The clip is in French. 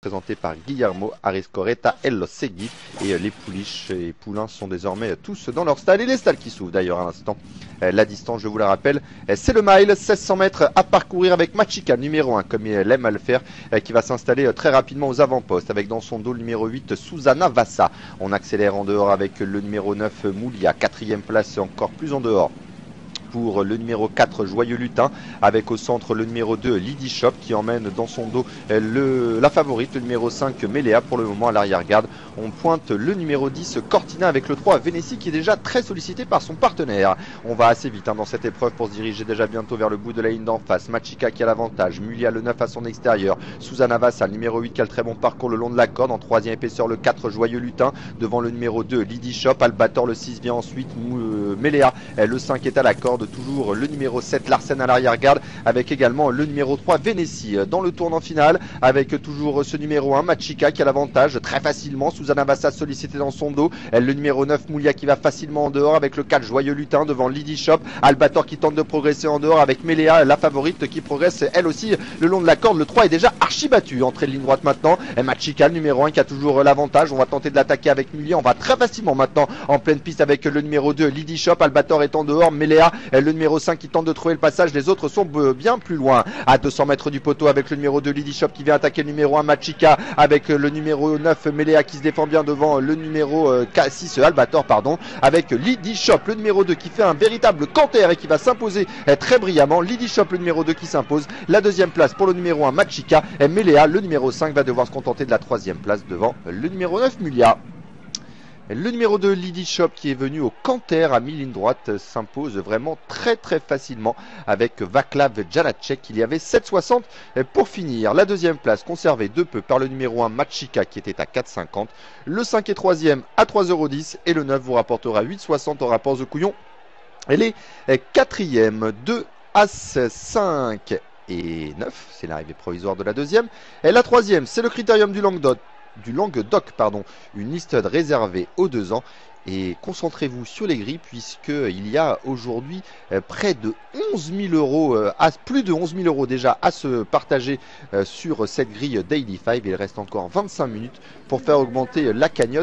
présenté par Guillermo Ariscoreta El Segui et les pouliches et poulains sont désormais tous dans leur stall et les stalles qui s'ouvrent d'ailleurs à l'instant. La distance, je vous la rappelle, c'est le mile, 1600 mètres à parcourir avec Machika numéro 1 comme il aime à le faire, qui va s'installer très rapidement aux avant-postes avec dans son dos le numéro 8 Susanna Vassa. On accélère en dehors avec le numéro 9 Moulia, 4e place encore plus en dehors pour le numéro 4 Joyeux Lutin, avec au centre le numéro 2 Lydie Shop qui emmène dans son dos la favorite, le numéro 5 Meléa. Pour le moment à l'arrière-garde on pointe le numéro 10 Cortina avec le 3 Vénétie qui est déjà très sollicité par son partenaire. On va assez vite dans cette épreuve pour se diriger déjà bientôt vers le bout de la ligne d'en face. Machika qui a l'avantage, Mulia le 9 à son extérieur, Susanna Vassa le numéro 8 qui a le très bon parcours le long de la corde, en 3e épaisseur le 4 Joyeux Lutin, devant le numéro 2 Lydie Shop, Albator le 6 vient ensuite, Meléa le 5 est à la corde, toujours le numéro 7 Larsen à l'arrière-garde avec également le numéro 3 Vénétie dans le tournant final avec toujours ce numéro 1 Machika qui a l'avantage très facilement, Susanna Vassa sollicité dans son dos, le numéro 9 Moulia qui va facilement en dehors avec le 4 Joyeux Lutin devant Lydie Shop, Albator qui tente de progresser en dehors avec Meléa la favorite qui progresse elle aussi le long de la corde, le 3 est déjà archi battu, entrée de ligne droite maintenant, et Machika le numéro 1 qui a toujours l'avantage, on va tenter de l'attaquer avec Mulia, on va très facilement maintenant en pleine piste avec le numéro 2 Lydie Shop, Albator est en dehors, Meléa le numéro 5 qui tente de trouver le passage, les autres sont bien plus loin, à 200 mètres du poteau avec le numéro 2 Lydie Shop qui vient attaquer le numéro 1 Machika avec le numéro 9 Meléa qui se défend bien devant le numéro 6 Albator avec Lydie Shop le numéro 2 qui fait un véritable canter et qui va s'imposer très brillamment, Lydie Shop le numéro 2 qui s'impose, la 2e place pour le numéro 1 Machika et Meléa le numéro 5 va devoir se contenter de la 3e place devant le numéro 9 Mulia. Le numéro 2 Lydie Shop qui est venu au canter à mi-ligne droite s'impose vraiment très facilement avec Vaclav Janacek. Il y avait 7,60 pour finir. La 2e place conservée de peu par le numéro 1 Machika qui était à 4,50. Le 5 et 3e à 3,10€ et le 9 vous rapportera 8,60 en rapport de couillon. Elle est 4e, 2 As 5 et 9. C'est l'arrivée provisoire de la 2e. Et la 3e c'est le critérium du Languedoc. Une liste réservée aux 2 ans. Et concentrez-vous sur les grilles puisqu'il y a aujourd'hui près de 11 000 euros, plus de 11 000 euros déjà à se partager sur cette grille Daily 5. Il reste encore 25 minutes pour faire augmenter la cagnotte.